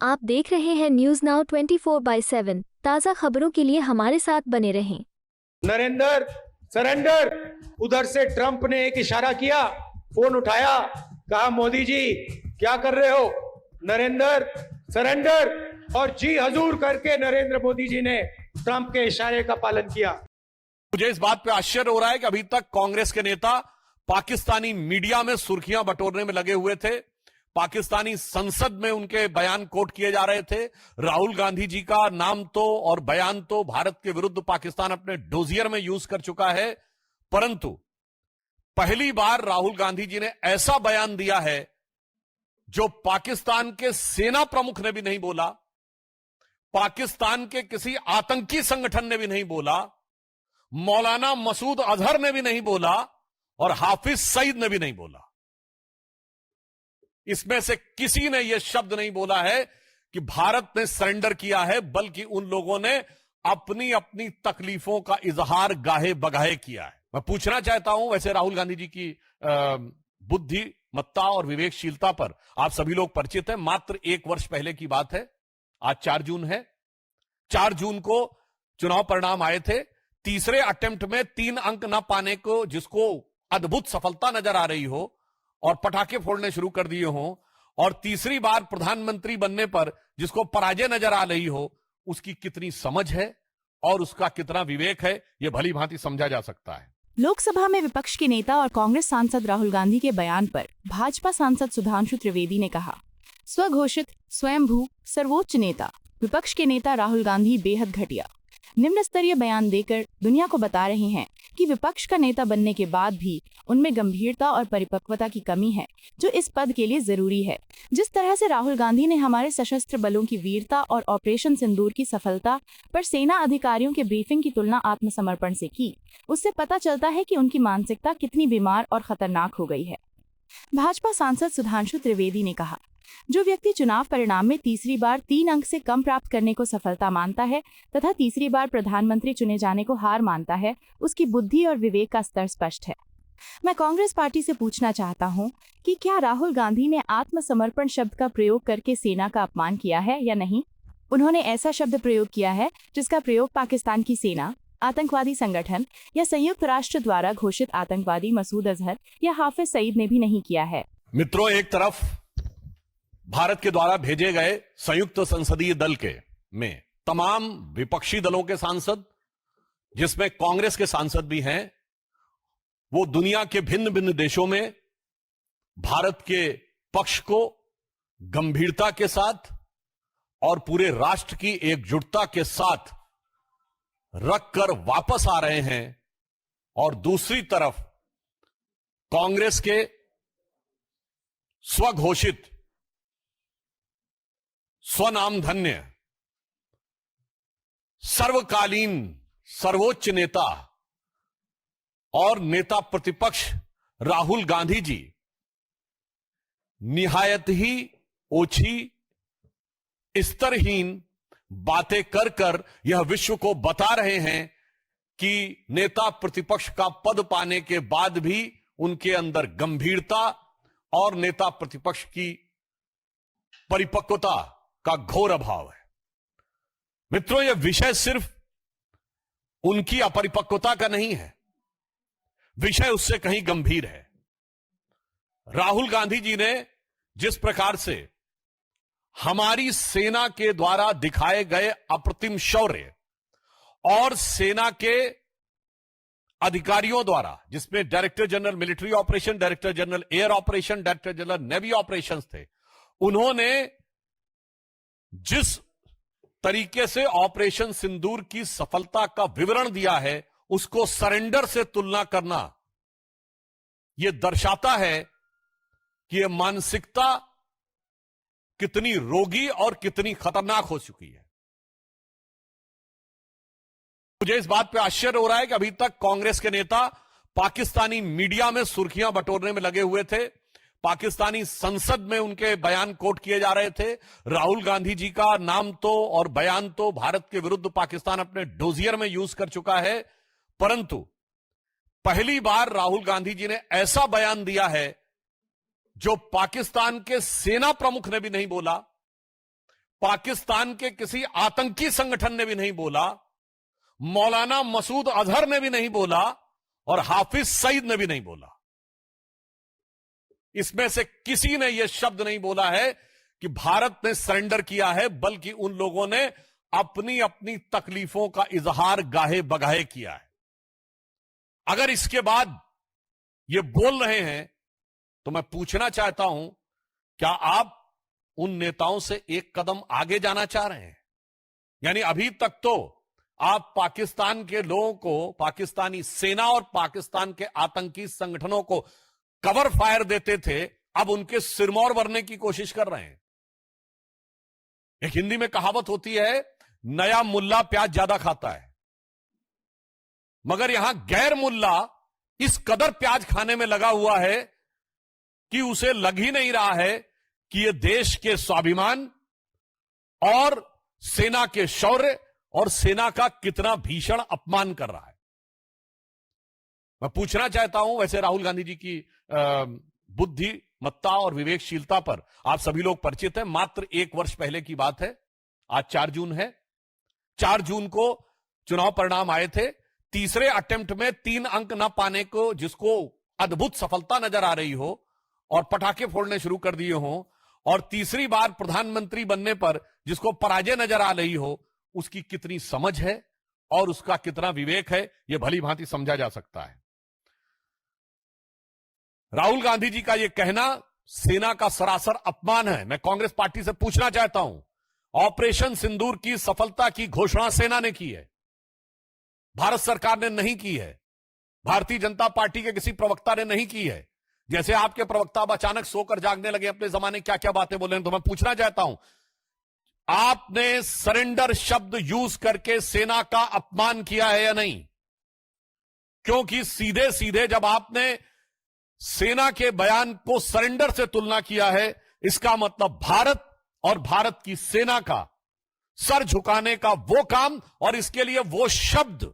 आप देख रहे हैं न्यूज नाउ 24/7 ताज़ा खबरों के लिए हमारे साथ बने रहें। नरेंद्र सरेंडर। उधर से ट्रंप ने एक इशारा किया, फोन उठाया, कहा मोदी जी क्या कर रहे हो, नरेंद्र सरेंडर। और जी हजूर करके नरेंद्र मोदी जी ने ट्रंप के इशारे का पालन किया। मुझे इस बात पे आश्चर्य हो रहा है कि अभी तक कांग्रेस के नेता पाकिस्तानी मीडिया में सुर्खियां बटोरने में लगे हुए थे। पाकिस्तानी संसद में उनके बयान कोट किए जा रहे थे। राहुल गांधी जी का नाम तो और बयान तो भारत के विरुद्ध पाकिस्तान अपने डोजियर में यूज कर चुका है, परंतु पहली बार राहुल गांधी जी ने ऐसा बयान दिया है जो पाकिस्तान के सेना प्रमुख ने भी नहीं बोला, पाकिस्तान के किसी आतंकी संगठन ने भी नहीं बोला, मौलाना मसूद अजहर ने भी नहीं बोला और हाफिज सईद ने भी नहीं बोला। इसमें से किसी ने यह शब्द नहीं बोला है कि भारत ने सरेंडर किया है, बल्कि उन लोगों ने अपनी अपनी तकलीफों का इजहार गाहे बगाहे किया है। मैं पूछना चाहता हूं, वैसे राहुल गांधी जी की बुद्धिमत्ता और विवेकशीलता पर आप सभी लोग परिचित हैं। मात्र 1 वर्ष पहले की बात है, आज 4 जून है। 4 जून को चुनाव परिणाम आए थे। तीसरे अटेम्प्ट में 3 अंक न पाने को जिसको अद्भुत सफलता नजर आ रही हो और पटाखे फोड़ने शुरू कर दिए हो, और तीसरी बार प्रधानमंत्री बनने पर जिसको पराजय नजर आ रही हो, उसकी कितनी समझ है और उसका कितना विवेक है, यह भली भांति समझा जा सकता है। लोकसभा में विपक्ष के नेता और कांग्रेस सांसद राहुल गांधी के बयान पर भाजपा सांसद सुधांशु त्रिवेदी ने कहा, स्वघोषित स्वयंभू सर्वोच्च नेता विपक्ष के नेता राहुल गांधी बेहद घटिया निम्न स्तरीय बयान देकर दुनिया को बता रहे हैं कि विपक्ष का नेता बनने के बाद भी उनमें गंभीरता और परिपक्वता की कमी है, जो इस पद के लिए जरूरी है। जिस तरह से राहुल गांधी ने हमारे सशस्त्र बलों की वीरता और ऑपरेशन सिंदूर की सफलता पर सेना अधिकारियों के ब्रीफिंग की तुलना आत्मसमर्पण से की, उससे पता चलता है कि उनकी मानसिकता कितनी बीमार और खतरनाक हो गई है। भाजपा सांसद सुधांशु त्रिवेदी ने कहा, जो व्यक्ति चुनाव परिणाम में तीसरी बार 3 अंक से कम प्राप्त करने को सफलता मानता है तथा तीसरी बार प्रधानमंत्री चुने जाने को हार मानता है, उसकी बुद्धि और विवेक का स्तर स्पष्ट है। मैं कांग्रेस पार्टी से पूछना चाहता हूं कि क्या राहुल गांधी ने आत्मसमर्पण शब्द का प्रयोग करके सेना का अपमान किया है या नहीं। उन्होंने ऐसा शब्द प्रयोग किया है जिसका प्रयोग पाकिस्तान की सेना, आतंकवादी संगठन या संयुक्त राष्ट्र द्वारा घोषित आतंकवादी मसूद अजहर या हाफिज सईद ने भी नहीं किया है। मित्रों, एक तरफ भारत के द्वारा भेजे गए संयुक्त संसदीय दल के में तमाम विपक्षी दलों के सांसद, जिसमें कांग्रेस के सांसद भी हैं, वो दुनिया के भिन्न भिन्न देशों में भारत के पक्ष को गंभीरता के साथ और पूरे राष्ट्र की एकजुटता के साथ रखकर वापस आ रहे हैं, और दूसरी तरफ कांग्रेस के स्वघोषित स्वनामधन्य सर्वकालीन सर्वोच्च नेता और नेता प्रतिपक्ष राहुल गांधी जी निहायत ही ओछी स्तरहीन बातें कर कर यह विश्व को बता रहे हैं कि नेता प्रतिपक्ष का पद पाने के बाद भी उनके अंदर गंभीरता और नेता प्रतिपक्ष की परिपक्वता का घोर अभाव है। मित्रों, यह विषय सिर्फ उनकी अपरिपक्वता का नहीं है, विषय उससे कहीं गंभीर है। राहुल गांधी जी ने जिस प्रकार से हमारी सेना के द्वारा दिखाए गए अप्रतिम शौर्य और सेना के अधिकारियों द्वारा, जिसमें director general military operation, director general air operation, director general navy operations थे, उन्होंने जिस तरीके से ऑपरेशन सिंदूर की सफलता का विवरण दिया है, उसको सरेंडर से तुलना करना यह दर्शाता है कि यह मानसिकता कितनी रोगी और कितनी खतरनाक हो चुकी है। मुझे इस बात पे आश्चर्य हो रहा है कि अभी तक कांग्रेस के नेता पाकिस्तानी मीडिया में सुर्खियां बटोरने में लगे हुए थे। पाकिस्तानी संसद में उनके बयान कोट किए जा रहे थे। राहुल गांधी जी का नाम तो और बयान तो भारत के विरुद्ध पाकिस्तान अपने डोजियर में यूज कर चुका है, परंतु पहली बार राहुल गांधी जी ने ऐसा बयान दिया है जो पाकिस्तान के सेना प्रमुख ने भी नहीं बोला, पाकिस्तान के किसी आतंकी संगठन ने भी नहीं बोला, मौलाना मसूद अजहर ने भी नहीं बोला और हाफिज सईद ने भी नहीं बोला। इसमें से किसी ने यह शब्द नहीं बोला है कि भारत ने सरेंडर किया है, बल्कि उन लोगों ने अपनी अपनी तकलीफों का इजहार गाहे बगाहे किया है। अगर इसके बाद ये बोल रहे हैं तो मैं पूछना चाहता हूं, क्या आप उन नेताओं से एक कदम आगे जाना चाह रहे हैं? यानी अभी तक तो आप पाकिस्तान के लोगों को, पाकिस्तानी सेना और पाकिस्तान के आतंकी संगठनों को कवर फायर देते थे, अब उनके सिरमौर भरने की कोशिश कर रहे हैं। एक हिंदी में कहावत होती है, नया मुल्ला प्याज ज्यादा खाता है, मगर यहां गैर मुल्ला इस कदर प्याज खाने में लगा हुआ है कि उसे लग ही नहीं रहा है कि यह देश के स्वाभिमान और सेना के शौर्य और सेना का कितना भीषण अपमान कर रहा है। मैं पूछना चाहता हूं, वैसे राहुल गांधी जी की बुद्धिमत्ता और विवेकशीलता पर आप सभी लोग परिचित हैं। मात्र एक वर्ष पहले की बात है, आज 4 जून है। 4 जून को चुनाव परिणाम आए थे। तीसरे अटेम्प्ट में 3 अंक न पाने को, जिसको अद्भुत सफलता नजर आ रही हो और पटाखे फोड़ने शुरू कर दिए हो, और तीसरी बार प्रधानमंत्री बनने पर जिसको पराजय नजर आ रही हो, उसकी कितनी समझ है और उसका कितना विवेक है, यह भली भांति समझा जा सकता है। राहुल गांधी जी का यह कहना सेना का सरासर अपमान है। मैं कांग्रेस पार्टी से पूछना चाहता हूं, ऑपरेशन सिंदूर की सफलता की घोषणा सेना ने की है, भारत सरकार ने नहीं की है, भारतीय जनता पार्टी के किसी प्रवक्ता ने नहीं की है। जैसे आपके प्रवक्ता अब अचानक सोकर जागने लगे, अपने जमाने क्या क्या बातें बोले, तो मैं पूछना चाहता हूं, आपने सरेंडर शब्द यूज करके सेना का अपमान किया है या नहीं? क्योंकि सीधे सीधे जब आपने सेना के बयान को सरेंडर से तुलना किया है, इसका मतलब भारत और भारत की सेना का सर झुकाने का वो काम, और इसके लिए वो शब्द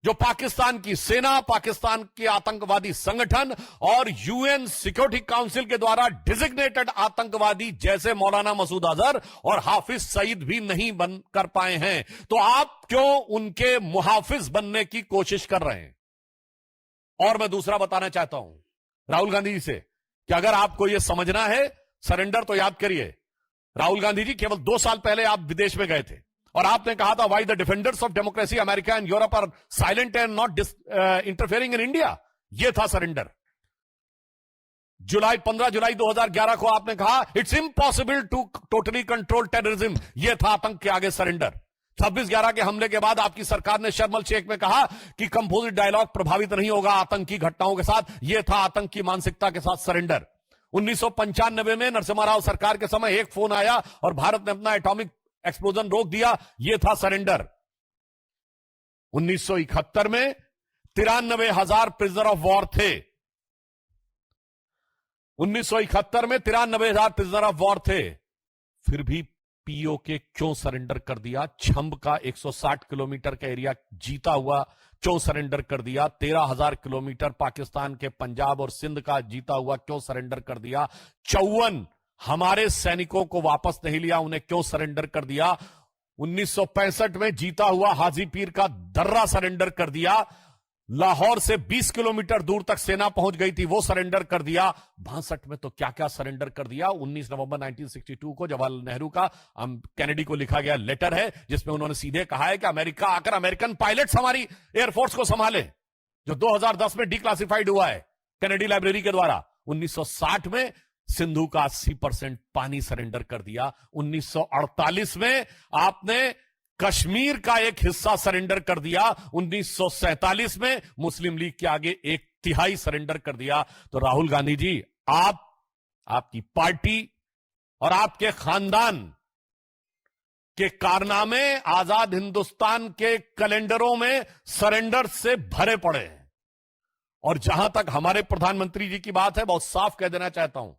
जो पाकिस्तान की सेना, पाकिस्तान के आतंकवादी संगठन और यूएन सिक्योरिटी काउंसिल के द्वारा डिजिग्नेटेड आतंकवादी जैसे मौलाना मसूद अजहर और हाफिज सईद भी नहीं बन कर पाए हैं, तो आप क्यों उनके मुहाफिज बनने की कोशिश कर रहे हैं? और मैं दूसरा बताना चाहता हूं राहुल गांधी जी से कि अगर आपको यह समझना है सरेंडर, तो याद करिए, राहुल गांधी जी केवल 2 साल पहले आप विदेश में गए थे और आपने कहा था, why the defenders of democracy America and Europe are silent and not interfering in India. यह था सरेंडर। 15 जुलाई 2011 को आपने कहा, it's impossible to totally control terrorism. यह था आतंक के आगे सरेंडर। 26/11 के हमले के बाद आपकी सरकार ने शर्म एल शेख में कहा कि कंपोजिट डायलॉग प्रभावित नहीं होगा आतंकी घटनाओं के साथ। यह था आतंक की मानसिकता के साथ सरेंडर। 1995 में नरसिम्हा राव सरकार के समय एक फोन आया और भारत ने अपना एटॉमिक एक्सप्लोजन रोक दिया। यह था सरेंडर। 1971 में 93,000 प्रिजनर ऑफ वॉर थे। 1971 में 93,000 प्रिजनर ऑफ वॉर थे। फिर भी पीओके क्यों सरेंडर कर दिया? छंब का 160 किलोमीटर का एरिया जीता हुआ क्यों सरेंडर कर दिया? 13,000 किलोमीटर पाकिस्तान के पंजाब और सिंध का जीता हुआ क्यों सरेंडर कर दिया? 54 हमारे सैनिकों को वापस नहीं लिया, उन्हें क्यों सरेंडर कर दिया? 1965 में जीता हुआ हाजीपीर का दर्रा सरेंडर कर दिया। लाहौर से 20 किलोमीटर दूर तक सेना पहुंच गई थी, वो सरेंडर कर दिया। 62 में तो क्या क्या सरेंडर कर दिया। 19 नवंबर 1962 को जवाहरलाल नेहरू का कैनेडी को लिखा गया लेटर है, जिसमें उन्होंने सीधे कहा है कि अमेरिका आकर अमेरिकन पायलट्स हमारी एयरफोर्स को संभाले, जो 2010 में डिक्लासिफाइड हुआ है कैनेडी लाइब्रेरी के द्वारा। 1960 में सिंधु का 80% पानी सरेंडर कर दिया। 1948 में आपने कश्मीर का एक हिस्सा सरेंडर कर दिया। 1947 में मुस्लिम लीग के आगे 1/3 सरेंडर कर दिया। तो राहुल गांधी जी, आपकी पार्टी और आपके खानदान के कारनामे आजाद हिंदुस्तान के कैलेंडरों में सरेंडर से भरे पड़े हैं। और जहां तक हमारे प्रधानमंत्री जी की बात है, बहुत साफ कह देना चाहता हूं,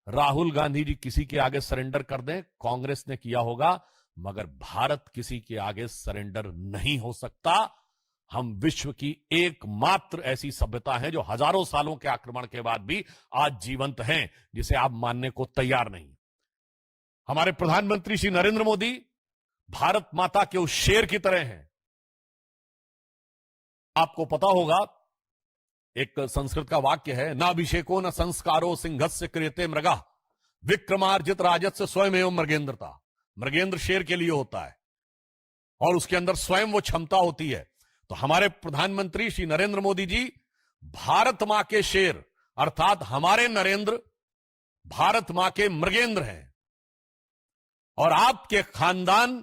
राहुल गांधी जी किसी के आगे सरेंडर कर दें, कांग्रेस ने किया होगा, मगर भारत किसी के आगे सरेंडर नहीं हो सकता। हम विश्व की एकमात्र ऐसी सभ्यता है जो हजारों सालों के आक्रमण के बाद भी आज जीवंत हैं, जिसे आप मानने को तैयार नहीं। हमारे प्रधानमंत्री श्री नरेंद्र मोदी भारत माता के उस शेर की तरह हैं। आपको पता होगा, एक संस्कृत का वाक्य है, नाभिषेको न संस्कारो सिंहस्य क्रियते मृगा विक्रमार्जित राजस्य स्वयं एवं मृगेंद्रता। मृगेंद्र शेर के लिए होता है और उसके अंदर स्वयं वो क्षमता होती है। तो हमारे प्रधानमंत्री श्री नरेंद्र मोदी जी भारत मां के शेर अर्थात हमारे नरेंद्र भारत मां के मृगेंद्र हैं। और आपके खानदान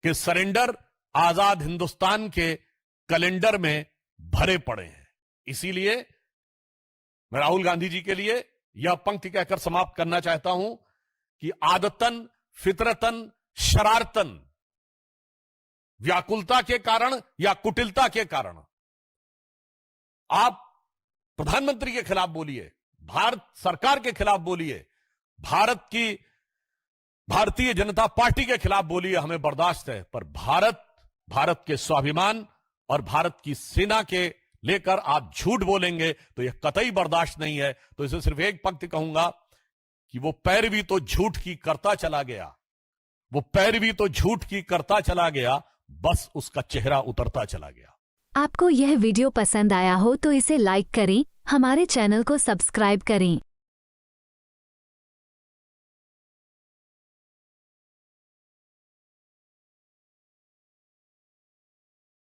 के सरेंडर आजाद हिंदुस्तान के कैलेंडर में भरे पड़े हैं। इसीलिए मैं राहुल गांधी जी के लिए यह पंक्ति कहकर समाप्त करना चाहता हूं कि आदतन फितरतन शरारतन, व्याकुलता के कारण या कुटिलता के कारण आप प्रधानमंत्री के खिलाफ बोलिए, भारत सरकार के खिलाफ बोलिए, भारतीय जनता पार्टी के खिलाफ बोलिए, हमें बर्दाश्त है। पर भारत के स्वाभिमान और भारत की सेना के लेकर आप झूठ बोलेंगे तो यह कतई बर्दाश्त नहीं है। तो इसे सिर्फ एक पंक्ति कहूंगा कि वो पैरवी तो झूठ की करता चला गया, वो पैरवी तो झूठ की करता चला गया, बस उसका चेहरा उतरता चला गया। आपको यह वीडियो पसंद आया हो तो इसे लाइक करें, हमारे चैनल को सब्सक्राइब करें।